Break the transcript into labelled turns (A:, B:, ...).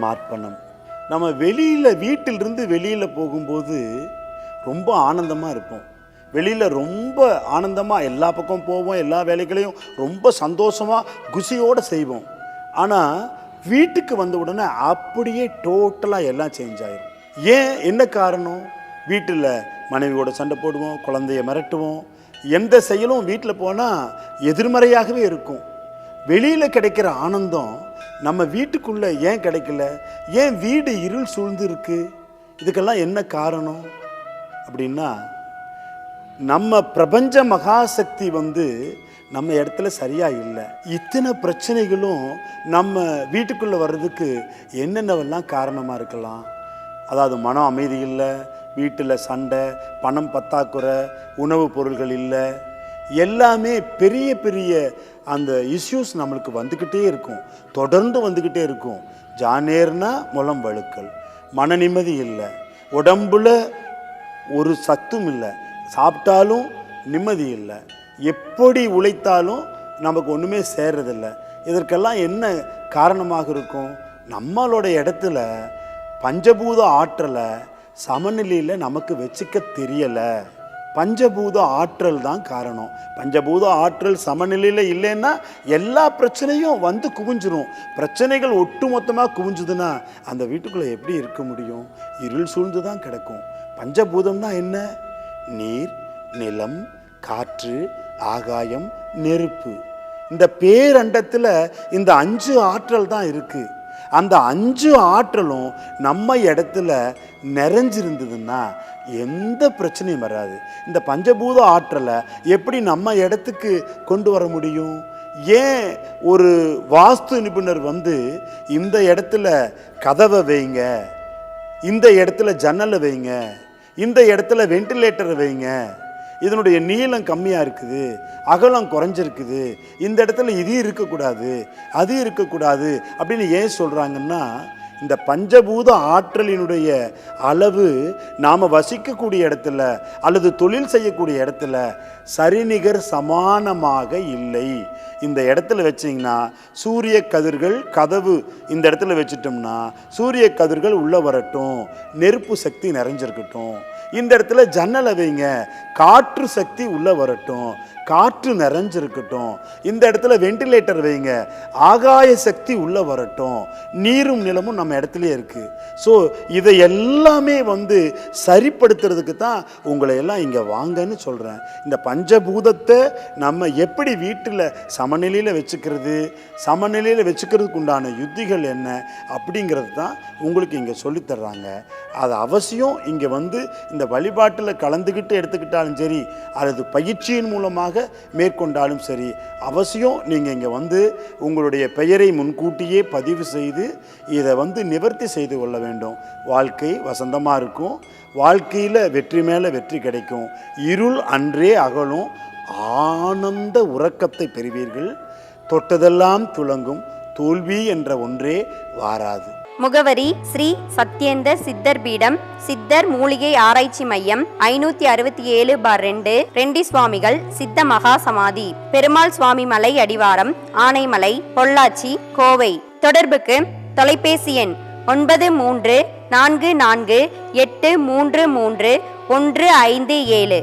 A: சமார்ப்பணம். நம்ம வீட்டிலிருந்து வெளியில் போகும்போது ரொம்ப ஆனந்தமாக இருப்போம். வெளியில் ரொம்ப ஆனந்தமாக எல்லா பக்கம் போவோம், எல்லா வேலைகளையும் ரொம்ப சந்தோஷமாக குஷியோடு செய்வோம். ஆனால் வீட்டுக்கு வந்த உடனே அப்படியே டோட்டலாக எல்லாம் சேஞ்ச் ஆகிடும். ஏன், என்ன காரணம்? வீட்டில் மனைவியோட சண்டை போடுவோம், குழந்தைய மிரட்டுவோம், எந்த செயலும் வீட்டில் போனால் எதிர்மறையாகவே இருக்கும். வெளியில் கிடைக்கிற ஆனந்தம் நம்ம வீட்டுக்குள்ளே ஏன் கிடைக்கல? ஏன் வீடு இருள் சூழ்ந்து இருக்கு? இதுக்கெல்லாம் என்ன காரணம் அப்படின்னா, நம்ம பிரபஞ்ச மகாசக்தி நம்ம இடத்துல சரியா இல்லை. இத்தனை பிரச்சனைகளும் நம்ம வீட்டுக்குள்ளே வர்றதுக்கு என்னென்னவெல்லாம் காரணமாக இருக்கலாம்? அதாவது மன அமைதி இல்லை, வீட்டில் சண்டை, பணம் பற்றாக்குறை, உணவுப் பொருள்கள் இல்லை, எல்லாமே பெரிய பெரிய அந்த இஷ்யூஸ் நம்மளுக்கு வந்துக்கிட்டே இருக்கும், தொடர்ந்து வந்துக்கிட்டே இருக்கும். ஜானேர்னா முலம் வழுக்கல், மன நிம்மதி இல்லை, உடம்புல ஒரு சத்தும் இல்லை, சாப்பிட்டாலும் நிம்மதி இல்லை, எப்படி உழைத்தாலும் நமக்கு ஒன்றுமே சேர்றதில்லை. இதற்கெல்லாம் என்ன காரணமாக இருக்கும்? நம்மளோட இடத்துல பஞ்சபூத ஆற்றலை சமநிலையில் நமக்கு வச்சுக்க தெரியலை. பஞ்சபூத ஆற்றல் தான் காரணம். பஞ்சபூத ஆற்றல் சமநிலையில் இல்லைன்னா எல்லா பிரச்சனையும் வந்து குவிஞ்சிரும். பிரச்சனைகள் ஒட்டு மொத்தமாக குவிஞ்சுதுன்னா அந்த வீட்டுக்குள்ளே எப்படி இருக்க முடியும்? இருள் சூழ்ந்து தான் கிடக்கும். பஞ்சபூதம்னா என்ன? நீர், நிலம், காற்று, ஆகாயம், நெருப்பு. இந்த பேரண்டத்தில் இந்த 5 ஆற்றல் தான் இருக்குது. அந்த 5 ஆற்றலும் நம்ம இடத்துல நிறைஞ்சிருந்ததுன்னா எந்த பிரச்சனையும் வராது. இந்த பஞ்சபூத ஆற்றலை எப்படி நம்ம இடத்துக்கு கொண்டு வர முடியும்? ஏன் ஒரு வாஸ்து நிபுணர் இந்த இடத்துல கதவை வைங்க, இந்த இடத்துல ஜன்னலை வைங்க, இந்த இடத்துல வெண்டிலேட்டரை வைங்க, இதனுடைய நீளம் கம்மியாக இருக்குது, அகலம் குறைஞ்சிருக்குது, இந்த இடத்துல இது இருக்கக்கூடாது, அது இருக்கக்கூடாது அப்படின்னு ஏன் சொல்கிறாங்கன்னா, இந்த பஞ்சபூத ஆற்றலினுடைய அளவு நாம் வசிக்கக்கூடிய இடத்துல அல்லது தொழில் செய்யக்கூடிய இடத்துல சரிநிகர் சமானமாக இல்லை. இந்த இடத்துல வச்சிங்கன்னா சூரிய கதிர்கள், கதவு இந்த இடத்துல வச்சிட்டோம்னா சூரிய கதிர்கள் உள்ளே வரட்டும், நெருப்பு சக்தி நிறைஞ்சிருக்கட்டும். இந்த இடத்துல ஜன்னலை வைங்க, காற்று சக்தி உள்ளே வரட்டும், காற்று நிறைஞ்சிருக்கட்டும். இந்த இடத்துல வெண்டிலேட்டர் வைங்க, ஆகாய சக்தி உள்ளே வரட்டும். நீரும் நிலமும் நம்ம இடத்துலையே இருக்குது. ஸோ இதை எல்லாமே சரிப்படுத்துறதுக்கு தான் உங்களை எல்லாம் இங்கே வாங்கன்னு சொல்கிறேன். இந்த பஞ்சபூதத்தை நம்ம எப்படி வீட்டில் சமநிலையில் வச்சுக்கிறது, சமநிலையில் வச்சுக்கிறதுக்கு உண்டான யுத்திகள் என்ன அப்படிங்கிறது தான் உங்களுக்கு இங்கே சொல்லித்தர்றாங்க. அது அவசியம் இங்கே இந்த வழிபாட்டில் கலந்துக்கிட்டு எடுத்துக்கிட்டாலும் சரி, அல்லது பயிற்சியின் மூலமாக மேற்கொண்டாலும் சரி, அவசியம் நீங்கள் இங்கே உங்களுடைய பெயரை முன்கூட்டியே பதிவு செய்து இதை நிவர்த்தி செய்து கொள்ள வேண்டும். வாழ்க்கை வசந்தமாக இருக்கும், வாழ்க்கையில் வெற்றி மேலே வெற்றி கிடைக்கும், இருள் அன்றே அகலும், ஆனந்த உறக்கத்தை பெறுவீர்கள், தொட்டதெல்லாம் துலங்கும், தோல்வி என்ற ஒன்றே வாராது.
B: முகவரி: ஸ்ரீ சத்யேந்தர் சித்தர் பீடம், சித்தர் மூலிகை ஆராய்ச்சி மையம், 567/2, ரெண்டி சுவாமிகள் சித்த மகா சமாதி, பெருமாள் சுவாமி மலை அடிவாரம், ஆனைமலை, பொள்ளாச்சி, கோவை. தொடர்புக்கு தொலைபேசி எண் 9344833157.